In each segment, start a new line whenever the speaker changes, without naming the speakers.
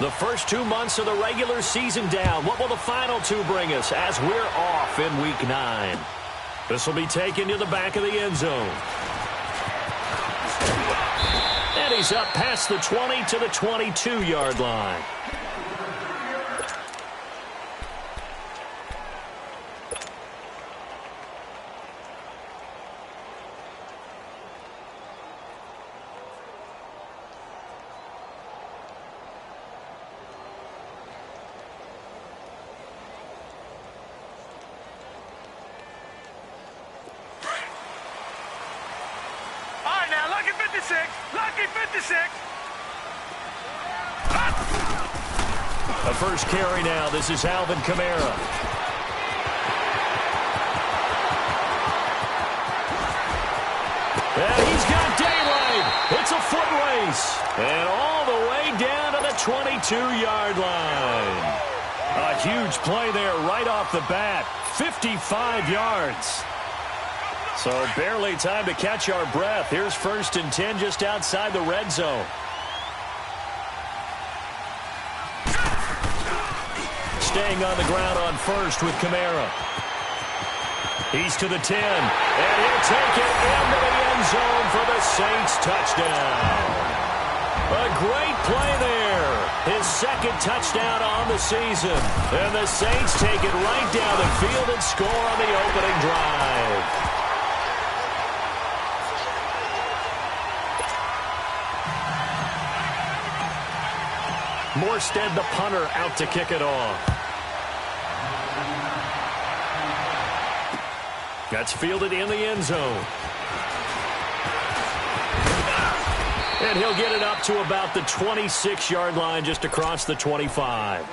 The first 2 months of the regular season down. What will the final 2 bring us as we're off in Week 9? This will be taken to the back of the end zone. And he's up past the 20 to the 22-yard line.
Lucky 56.
The first carry now. This is Alvin Kamara. And he's got daylight. It's a foot race. And all the way down to the 22-yard line. A huge play there right off the bat. 55 yards. So barely time to catch our breath. Here's 1st and 10 just outside the red zone. Staying on the ground on 1st with Kamara. He's to the 10. And he'll take it into the end zone for the Saints touchdown. A great play there. His 2nd touchdown on the season. And the Saints take it right down the field and score on the opening drive. Morstead, the punter, out to kick it off. That's fielded in the end zone. And he'll get it up to about the 26-yard line, just across the 25.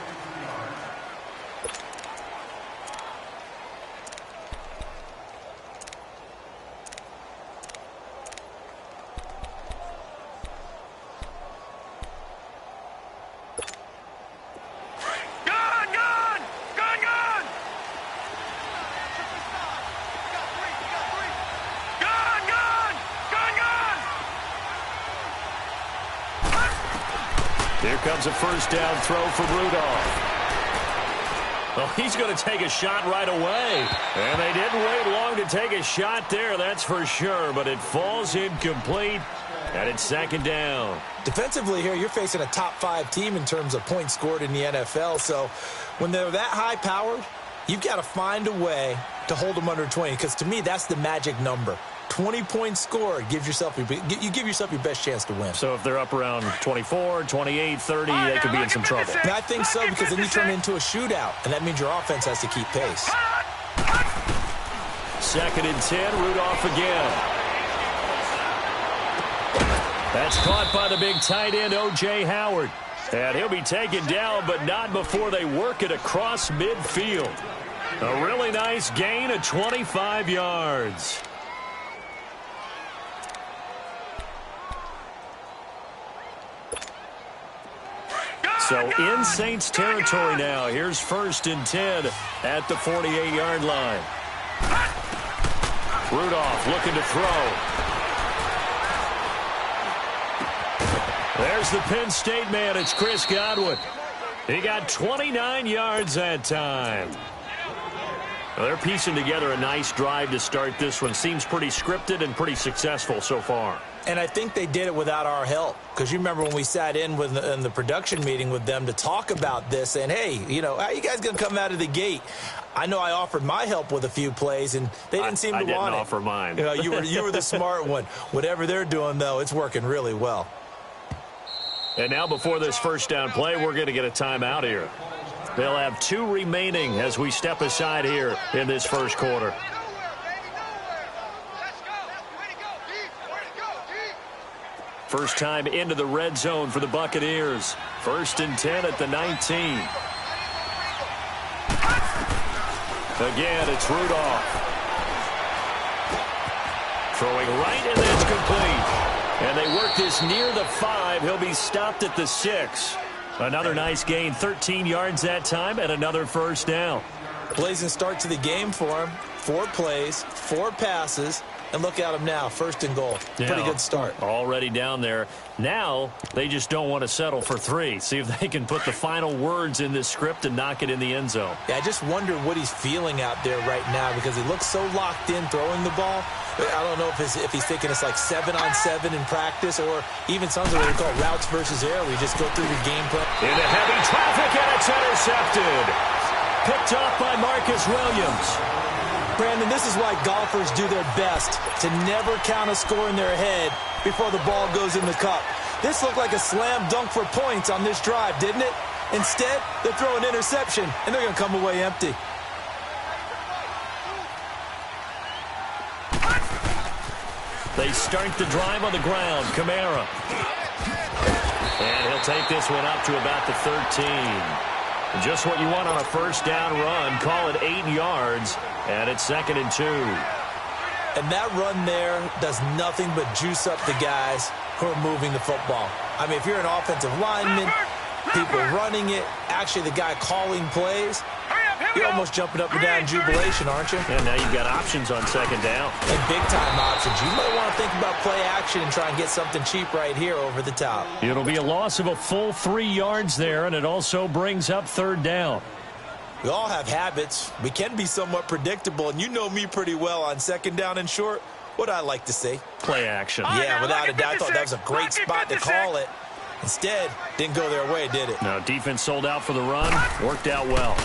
Here comes a first down throw for Rudolph. Well, he's going to take a shot right away. And they didn't wait long to take a shot there, that's for sure. But it falls incomplete, and it's 2nd down.
Defensively here, you're facing a top 5 team in terms of points scored in the NFL. So when they're that high-powered, you've got to find a way to hold them under 20. Because to me, that's the magic number. 20 points scored, you give yourself your best chance to win.
So if they're up around 24, 28, 30, they could be in some trouble.
And I think so, because then you turn it into a shootout, and that means your offense has to keep pace.
2nd and 10, Rudolph again. That's caught by the big tight end, O.J. Howard. And he'll be taken down, but not before they work it across midfield. A really nice gain of 25 yards. So in Saints territory now. Here's 1st and 10 at the 48-yard line. Rudolph looking to throw. There's the Penn State man. It's Chris Godwin. He got 29 yards that time. Well, they're piecing together a nice drive to start this one. Seems pretty scripted and pretty successful so far.
And I think they did it without our help. Because you remember when we sat in the production meeting with them to talk about this, and hey, how are you guys going to come out of the gate? I know I offered my help with a few plays, and they didn't seem to want it.
I didn't offer mine.
You were the smart one. Whatever they're doing, though, it's working really well.
And now before this first down play, we're going to get a timeout here. They'll have 2 remaining as we step aside here in this first quarter. First time into the red zone for the Buccaneers. 1st and 10 at the 19. Again, it's Rudolph. Throwing right, and that's complete. And they work this near the 5. He'll be stopped at the 6. Another nice gain, 13 yards that time, and another first down.
Blazing start to the game for him. 4 plays, 4 passes, And look at them now, 1st and goal.
Yeah,
pretty good start.
Already down there. Now they just don't want to settle for 3. See if they can put the final words in this script and knock it in the end zone.
Yeah, I just wonder what he's feeling out there right now because he looks so locked in throwing the ball. I don't know if he's thinking it's like 7-on-7 in practice or even something what they call routes versus air where you just go through your game plan.
Into heavy traffic, and it's intercepted. Picked off by Marcus Williams.
Brandon, this is why golfers do their best to never count a score in their head before the ball goes in the cup. This looked like a slam dunk for points on this drive, didn't it? Instead, they throw an interception, and they're going to come away empty.
They start the drive on the ground. Kamara. And he'll take this one up to about the 13. Just what you want on a first down run. Call it 8 yards. And it's 2nd and 2.
And that run there does nothing but juice up the guys who are moving the football. I mean, if you're an offensive lineman, people running it, actually the guy calling plays, you're almost jumping up and down in jubilation, aren't you?
And now you've got options on 2nd down.
And big-time options. You might want to think about play action and try and get something cheap right here over the top.
It'll be a loss of a full 3 yards there, and it also brings up 3rd down.
We all have habits. We can be somewhat predictable, and you know me pretty well on 2nd down and short. What I like to see.
Play action.
Yeah, without a doubt. I thought that was a great spot to call it. Instead, didn't go their way, did it?
No, defense sold out for the run. Worked out well.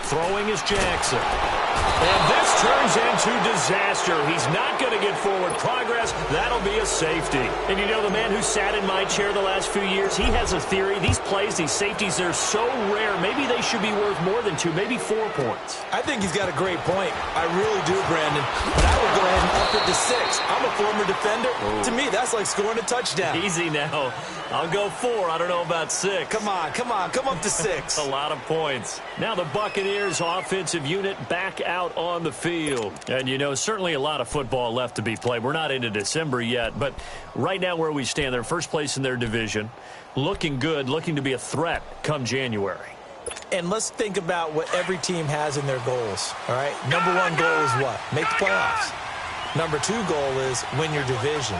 Throwing is Jackson. And this turns into disaster. He's not going to get forward progress. That'll be a safety. And you know, the man who sat in my chair the last few years, he has a theory. These plays, these safeties, they're so rare. Maybe they should be worth more than 2, maybe 4 points.
I think he's got a great point. I really do, Brandon. But I would go ahead and up it to 6. I'm a former defender. Ooh. To me, that's like scoring a touchdown.
Easy now. I'll go 4. I don't know about 6.
Come on. Come up to 6.
A lot of points. Now the Buccaneers offensive unit back out on the field. And, you know, certainly a lot of football left to be played. We're not into December yet, but right now where we stand, they're first place in their division. Looking good, looking to be a threat come January.
And let's think about what every team has in their goals, all right? Number 1 goal is what? Make the playoffs. Number 2 goal is win your division.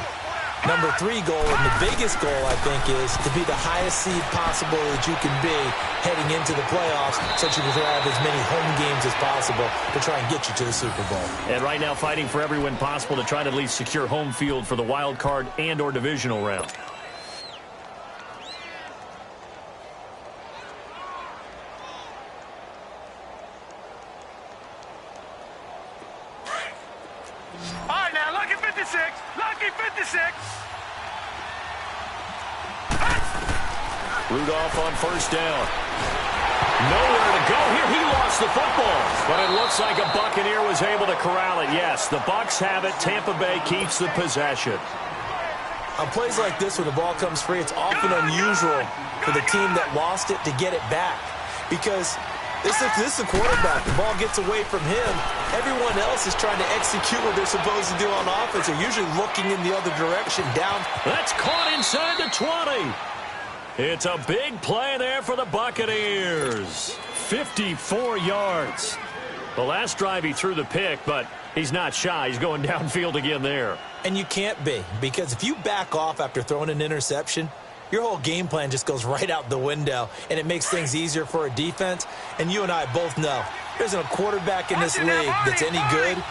Number 3 goal, and the biggest goal, I think, is to be the highest seed possible that you can be heading into the playoffs so that you can have as many home games as possible to try and get you to the Super Bowl.
And right now fighting for every win possible to try to at least secure home field for the wild card and or divisional round.
All right, now, lucky 56. Lucky 56.
Rudolph on first down. Nowhere to go here. He lost the football. But it looks like a Buccaneer was able to corral it. Yes, the Bucs have it. Tampa Bay keeps the possession.
On plays like this where the ball comes free, it's often unusual for the team that lost it to get it back. Because this is a quarterback. The ball gets away from him. Everyone else is trying to execute what they're supposed to do on offense. They're usually looking in the other direction down.
That's caught inside the 20. It's a big play there for the Buccaneers. 54 yards. The last drive he threw the pick, but he's not shy. He's going downfield again there.
And you can't be, because if you back off after throwing an interception, your whole game plan just goes right out the window, and it makes things easier for a defense. And you and I both know there's a quarterback in this league that's any good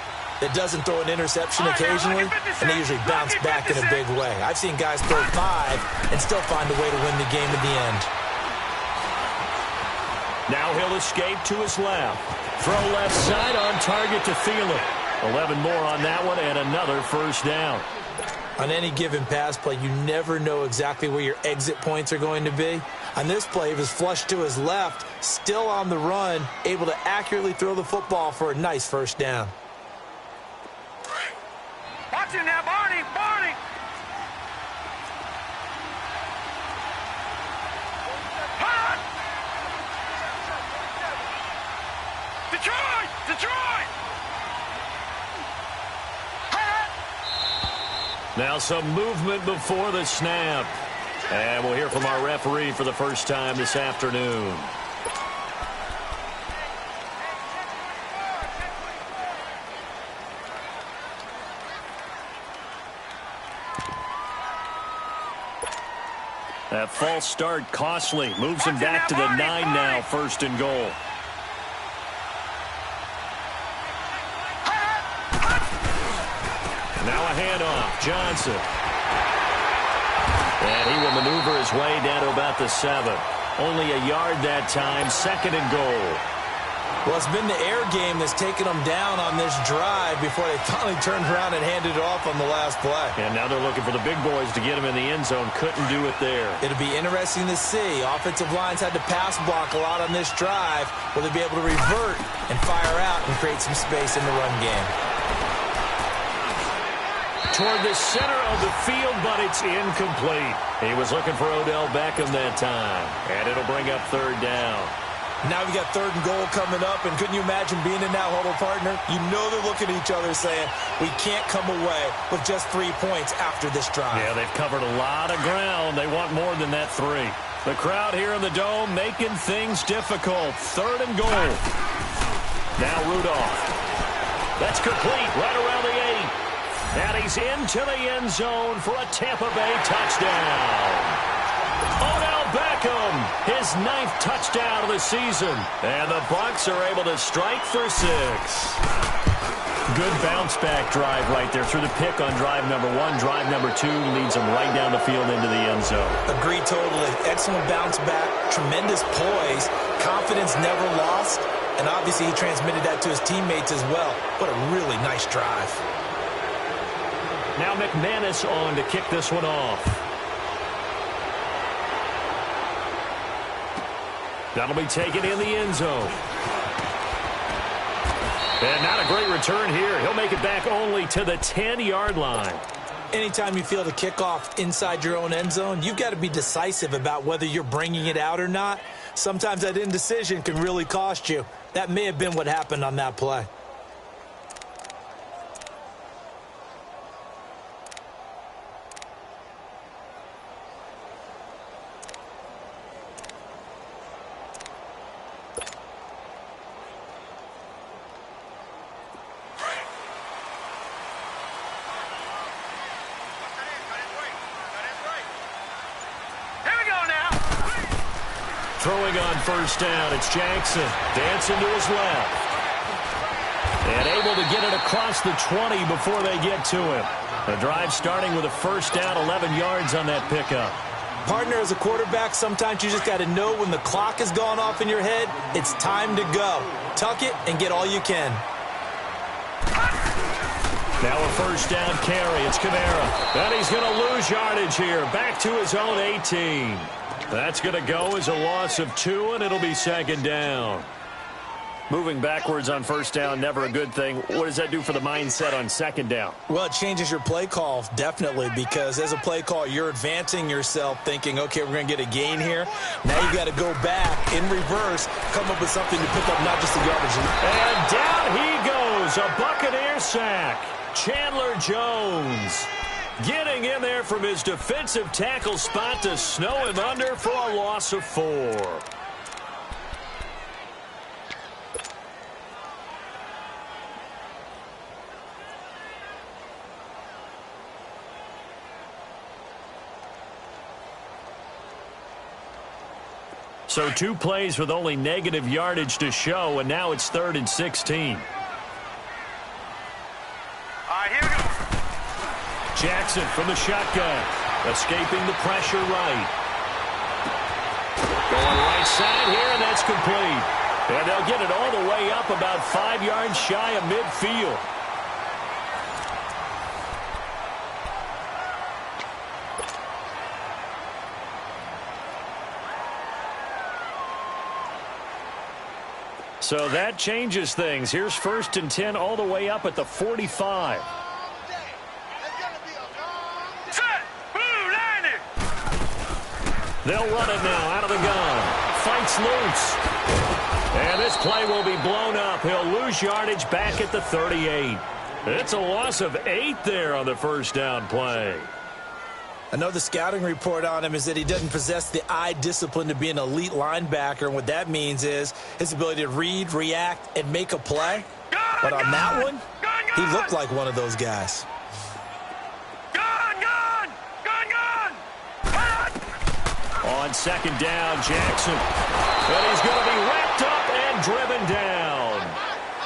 that doesn't throw an interception occasionally, and they usually bounce back in a big way. I've seen guys throw 5 and still find a way to win the game in the end.
Now he'll escape to his left. Throw left side on target to Thielen. 11 more on that one, and another first down.
On any given pass play, you never know exactly where your exit points are going to be. On this play, he was flushed to his left, still on the run, able to accurately throw the football for a nice first down.
Watch him now, Barney, Barney. Hot! Detroit, Detroit.
Now some movement before the snap. And we'll hear from our referee for the first time this afternoon. That false start costly. Moves him back to the 9 now, 1st and goal. Now a handoff. Johnson. And he will maneuver his way down to about the 7. Only a yard that time. 2nd and goal.
Well, it's been the air game that's taken them down on this drive before they finally turned around and handed it off on the last play.
And now they're looking for the big boys to get him in the end zone. Couldn't do it there.
It'll be interesting to see. Offensive lines had to pass block a lot on this drive. Will they be able to revert and fire out and create some space in the run game?
Toward the center of the field, but it's incomplete. He was looking for Odell Beckham that time. And it'll bring up 3rd down.
Now we got 3rd and goal coming up, and couldn't you imagine being in that huddle, partner? You know they're looking at each other saying, we can't come away with just 3 points after this drive.
Yeah, they've covered a lot of ground. They want more than that 3. The crowd here in the Dome making things difficult. 3rd and goal. Now Rudolph. That's complete right around the 8. And he's into the end zone for a Tampa Bay touchdown. Odell Beckham, his 9th touchdown of the season. And the Bucs are able to strike for 6. Good bounce-back drive right there through the pick on drive number 1. Drive number 2 leads them right down the field into the end zone.
Agreed totally. Excellent bounce-back, tremendous poise, confidence never lost, and obviously he transmitted that to his teammates as well. What a really nice drive.
Now McManus on to kick this one off. That'll be taken in the end zone. And not a great return here. He'll make it back only to the 10-yard line.
Anytime you feel the kickoff inside your own end zone, you've got to be decisive about whether you're bringing it out or not. Sometimes that indecision can really cost you. That may have been what happened on that play.
Throwing on 1st down, it's Jackson. Dancing to his left. And able to get it across the 20 before they get to him. The drive starting with a 1st down, 11 yards on that pickup.
Partner, as a quarterback, sometimes you just got to know when the clock has gone off in your head, it's time to go. Tuck it and get all you can.
Now a 1st down carry. It's Kamara. And he's going to lose yardage here. Back to his own 18. That's going to go as a loss of 2, and it'll be 2nd down. Moving backwards on 1st down, never a good thing. What does that do for the mindset on 2nd down?
Well, it changes your play call, definitely, because as a play call, you're advancing yourself thinking, okay, we're going to get a gain here. Now you got to go back in reverse, come up with something to pick up not just the yardage.
And down he goes, a Buccaneer sack. Chandler Jones getting in there from his defensive tackle spot to snow him under for a loss of 4. So 2 plays with only negative yardage to show, and now it's 3rd and 16. Jackson from the shotgun, escaping the pressure right. Going right side here, and that's complete. And they'll get it all the way up about 5 yards shy of midfield. So that changes things. Here's 1st and 10 all the way up at the 45. They'll run it now out of the gun. Fights loose. And this play will be blown up. He'll lose yardage back at the 38. It's a loss of 8 there on the 1st down play.
I know the scouting report on him is that he doesn't possess the eye discipline to be an elite linebacker. And what that means is his ability to read, react, and make a play. But on that one, he looked like one of those guys.
on second down, Jackson. And he's going to be wrapped up and driven down.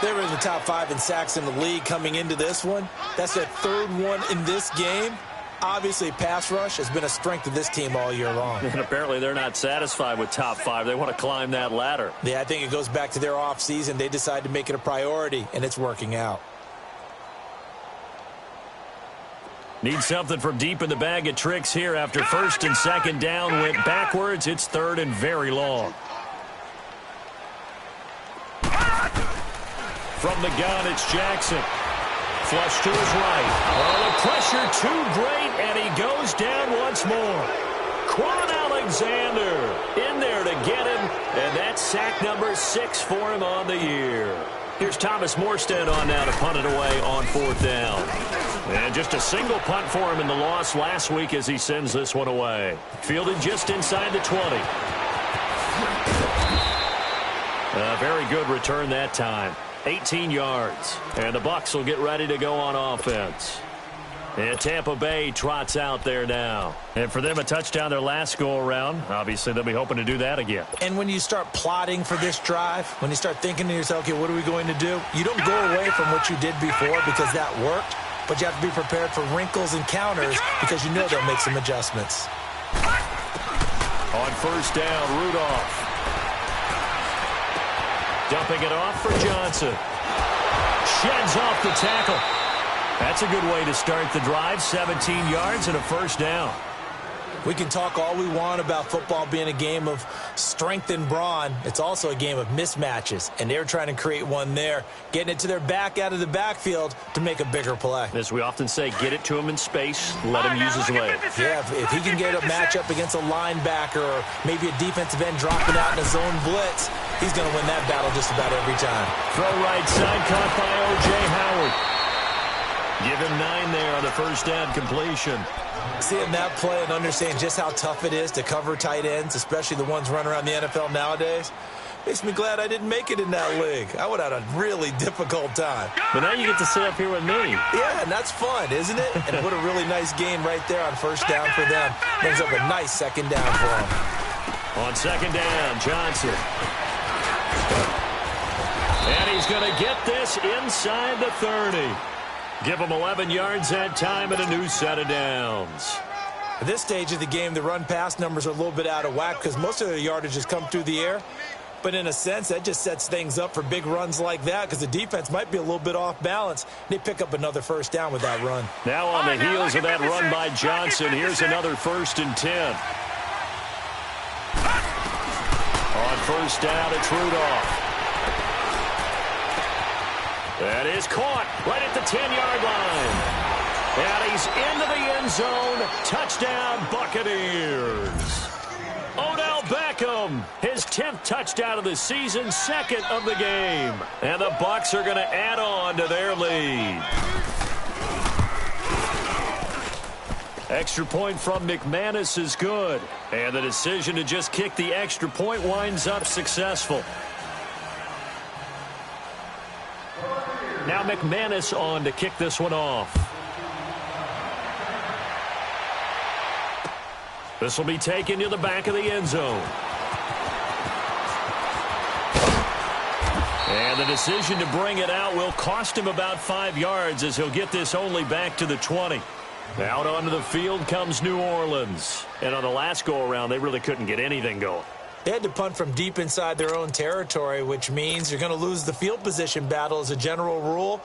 They were in the top 5 in sacks in the league coming into this one. That's their 3rd one in this game. Obviously, pass rush has been a strength of this team all year long.
And apparently they're not satisfied with top 5. They want to climb that ladder.
Yeah, I think it goes back to their offseason. They decided to make it a priority, and it's working out.
Need something from deep in the bag of tricks here after first and second down went backwards. It's 3rd and very long. From the gun, it's Jackson. Flush to his right. Oh, the pressure too great, and he goes down once more. Quan Alexander in there to get him, and that's sack number 6 for him on the year. Here's Thomas Morstead on now to punt it away on 4th down. And just a single punt for him in the loss last week as he sends this one away. Fielded just inside the 20. A very good return that time. 18 yards. And the Bucs will get ready to go on offense. And Tampa Bay trots out there now. And for them, a touchdown their last go-around. Obviously, they'll be hoping to do that again.
And when you start plotting for this drive, when you start thinking to yourself, okay, what are we going to do? You don't go away from what you did before because that worked, but you have to be prepared for wrinkles and counters because you know they'll make some adjustments.
On first down, Rudolph. Dumping it off for Johnson. Sheds off the tackle. That's a good way to start the drive. 17 yards and a first down.
We can talk all we want about football being a game of strength and brawn. It's also a game of mismatches, and they're trying to create one there, getting it to their back out of the backfield to make a bigger play.
As we often say, get it to him in space, let him use his leg.
Yeah, if he can get a matchup against a linebacker or maybe a defensive end dropping out in a zone blitz, he's going to win that battle just about every time.
Throw right side, caught by O.J. Howard. Give him 9 there on the first down completion.
Seeing that play and understanding just how tough it is to cover tight ends, especially the ones running around the NFL nowadays, makes me glad I didn't make it in that league. I would have had a really difficult time.
But now you get to sit up here with me.
Yeah, and that's fun, isn't it? And what a really nice game right there on first down for them. Brings up a nice second down for them.
On second down, Johnson. And he's going to get this inside the 30. Give him 11 yards that time and a new set of downs.
At this stage of the game, the run-pass numbers are a little bit out of whack because most of their yardage has come through the air. But in a sense, that just sets things up for big runs like that because the defense might be a little bit off balance. They pick up another first down with that run.
Now on the heels of that run by Johnson, here's another 1st and 10. On first down, it's Rudolph. That is caught right at the 10-yard line. And he's into the end zone. Touchdown, Buccaneers. Odell Beckham, his 10th touchdown of the season, 2nd of the game. And the Bucs are going to add on to their lead. Extra point from McManus is good. And the decision to just kick the extra point winds up successful. Now McManus on to kick this one off. This will be taken to the back of the end zone. And the decision to bring it out will cost him about 5 yards as he'll get this only back to the 20. Out onto the field comes New Orleans. And on the last go-around, they really couldn't get anything going.
They had to punt from deep inside their own territory, which means you're going to lose the field position battle as a general rule.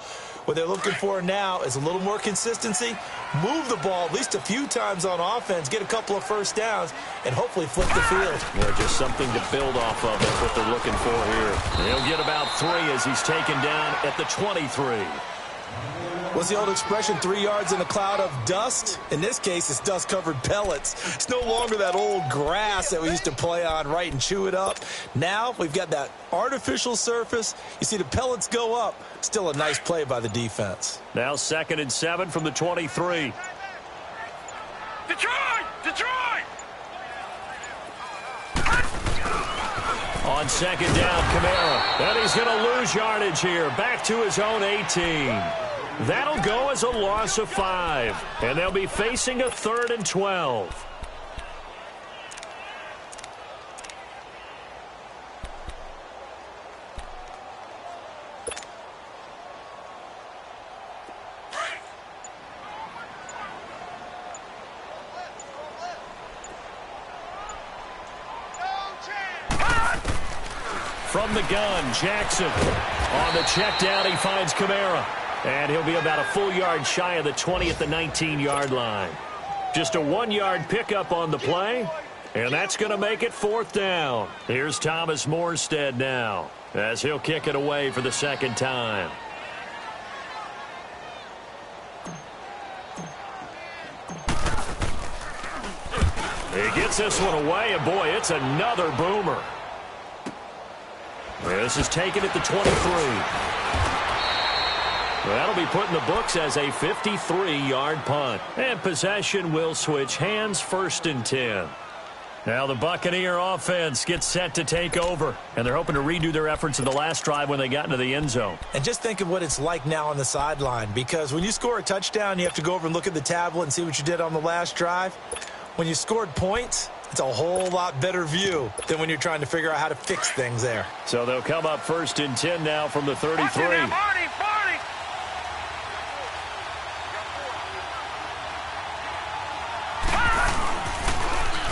What they're looking for now is a little more consistency, move the ball at least a few times on offense, get a couple of first downs, and hopefully flip the field.
Yeah, just something to build off of. That's what they're looking for here. He'll get about 3 as he's taken down at the 23.
What's the old expression, 3 yards in a cloud of dust? In this case, it's dust-covered pellets. It's no longer that old grass that we used to play on, right, and chew it up. Now we've got that artificial surface. You see the pellets go up. Still a nice play by the defense.
Now 2nd and 7 from the 23.
Detroit! Detroit!
On second down, Kamara. And he's going to lose yardage here. Back to his own 18. That'll go as a loss of 5. And they'll be facing a 3rd and 12. From the gun, Jackson. On the check down, he finds Kamara. And he'll be about a full yard shy of the 20 at the 19-yard line. Just a 1-yard pickup on the play. And that's going to make it 4th down. Here's Thomas Morstead now, as he'll kick it away for the second time. He gets this one away, and boy, it's another boomer. This is taken at the 23. That'll be put in the books as a 53-yard punt. And possession will switch hands, 1st and 10. Now the Buccaneer offense gets set to take over, and they're hoping to redo their efforts in the last drive when they got into the end zone.
And just think of what it's like now on the sideline, because when you score a touchdown, you have to go over and look at the tablet and see what you did on the last drive. When you scored points, it's a whole lot better view than when you're trying to figure out how to fix things there.
So they'll come up 1st and 10 now from the 33.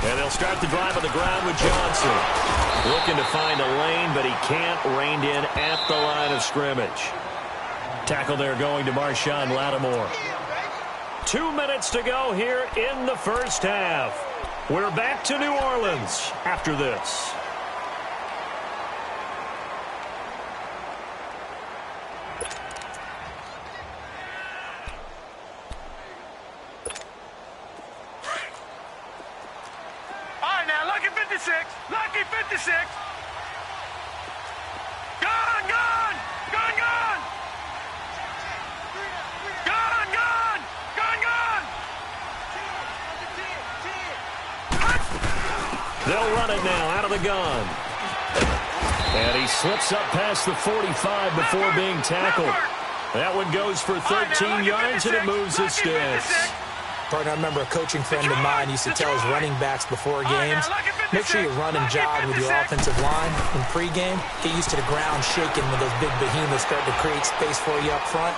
And they'll start the drive on the ground with Johnson. Looking to find a lane, but he can't. Reined in at the line of scrimmage. Tackle there going to Marshawn Lattimore. 2 minutes to go here in the first half. We're back to New Orleans after this.
Lucky 56. Gone, gone, gone, gone. Gone, gone, gone, gone.
They'll run it now out of the gun. And he slips up past the 45 before being tackled. That one goes for 13 yards, and it moves the sticks.
Partner, I remember a coaching friend of mine used to tell his running backs before games, make sure you run and jog with your offensive line in pregame. Get used to the ground shaking when those big behemoths start to create space for you up front.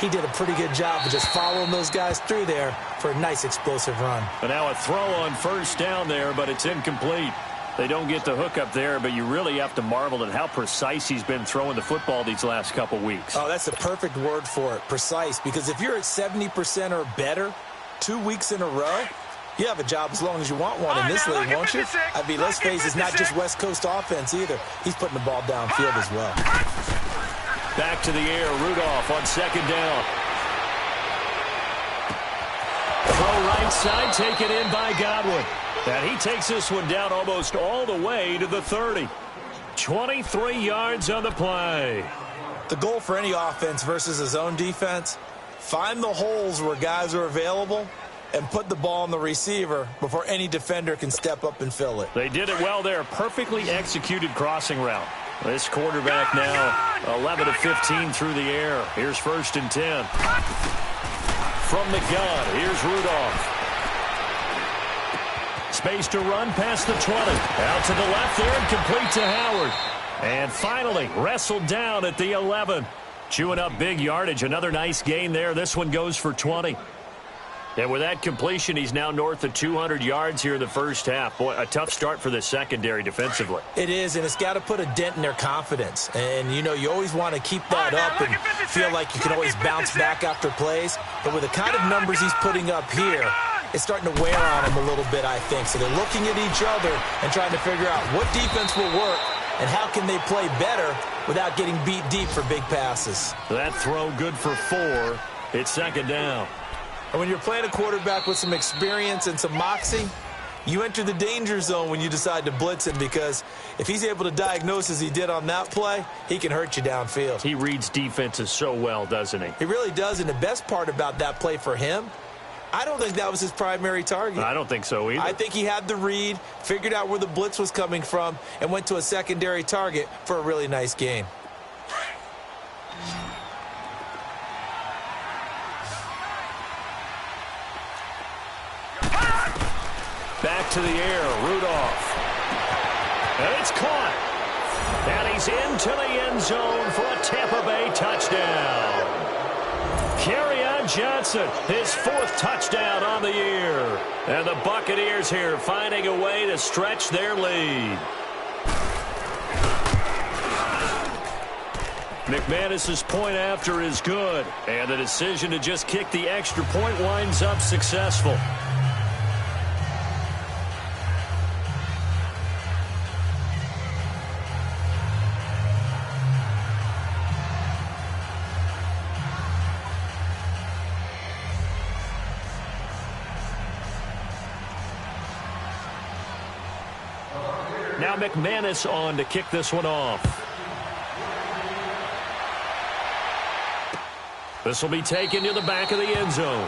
He did a pretty good job of just following those guys through there for a nice explosive run.
And now a throw on 1st down there, but it's incomplete. They don't get the hook up there, but you really have to marvel at how precise he's been throwing the football these last couple weeks.
Oh, that's the perfect word for it, precise, because if you're at 70% or better 2 weeks in a row, you have a job as long as you want one in this league, won't you? I mean, let's face it, it's not just West Coast offense either. He's putting the ball downfield as well.
Back to the air, Rudolph on 2nd down. Throw right side, taken in by Godwin. And he takes this one down almost all the way to the 30. 23 yards on the play.
The goal for any offense versus his own defense, find the holes where guys are available and put the ball on the receiver before any defender can step up and fill it.
They did it well there. Perfectly executed crossing route. This quarterback now 11 of 15 through the air. Here's 1st and 10. From the gun, here's Rudolph. Space to run past the 20. Out to the left there and complete to Howard. And finally wrestled down at the 11. Chewing up big yardage. Another nice gain there. This one goes for 20. And with that completion, he's now north of 200 yards here in the first half. Boy, a tough start for the secondary defensively.
It is, and it's got to put a dent in their confidence. And, you know, you always want to keep that up and feel like you can always bounce back after plays. But with the kind of numbers he's putting up here, it's starting to wear on him a little bit, I think. So they're looking at each other and trying to figure out what defense will work and how can they play better without getting beat deep for big passes.
That throw good for 4. It's 2nd down.
And when you're playing a quarterback with some experience and some moxie, you enter the danger zone when you decide to blitz him, because if he's able to diagnose as he did on that play, he can hurt you downfield.
He reads defenses so well, doesn't he?
He really does, and the best part about that play for him, I don't think that was his primary target.
I don't think so either.
I think he had the read, figured out where the blitz was coming from, and went to a secondary target for a really nice gain.
Back to the air, Rudolph. And it's caught. And he's into the end zone for a Tampa Bay touchdown. Kerryon Johnson, his 4th touchdown on the year. And the Buccaneers here finding a way to stretch their lead. McManus's point after is good, and the decision to just kick the extra point winds up successful. Now McManus on to kick this one off. This will be taken to the back of the end zone.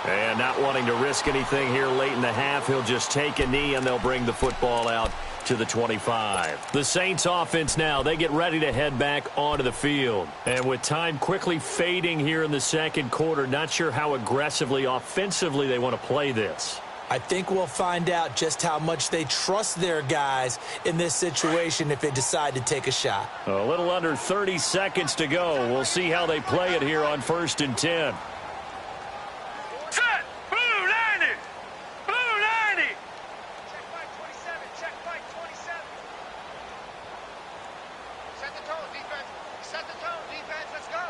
And not wanting to risk anything here late in the half, he'll just take a knee and they'll bring the football out to the 25. The Saints offense now, they get ready to head back onto the field. And with time quickly fading here in the second quarter, not sure how aggressively, offensively they want to play this.
I think we'll find out just how much they trust their guys in this situation if they decide to take a shot.
A little under 30 seconds to go. We'll see how they play it here on 1st and 10.
Set! Blue 90! Blue 90! Check fight 27. Check fight 27. Set the tone, defense. Set the tone, defense. Let's go.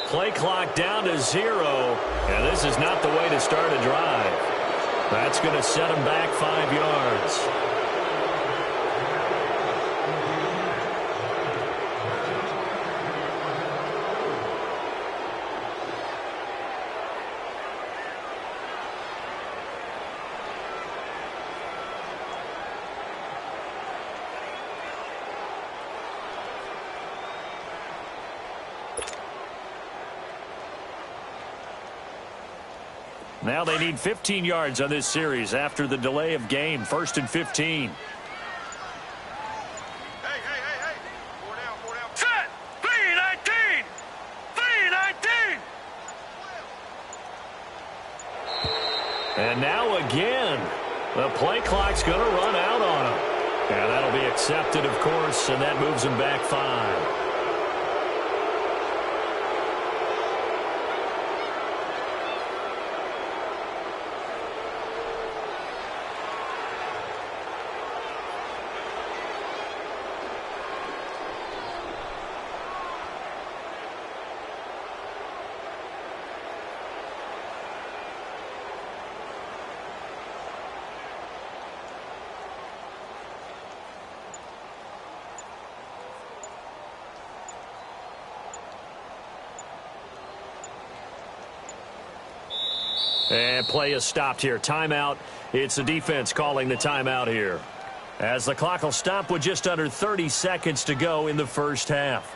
Play clock down to 0, and this is not the way to start a drive. That's going to set them back 5 yards. Now they need 15 yards on this series after the delay of game. 1st and 15.
Hey. 4 down. Set! 3-19! 3-19!
And now again, the play clock's going to run out on them. And that'll be accepted, of course, and that moves them back 5. And play is stopped here. Timeout. It's the defense calling the timeout here, as the clock will stop with just under 30 seconds to go in the first half.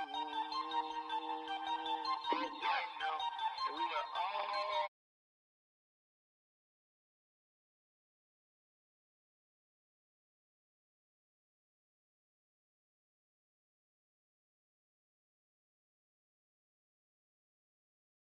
I know we are all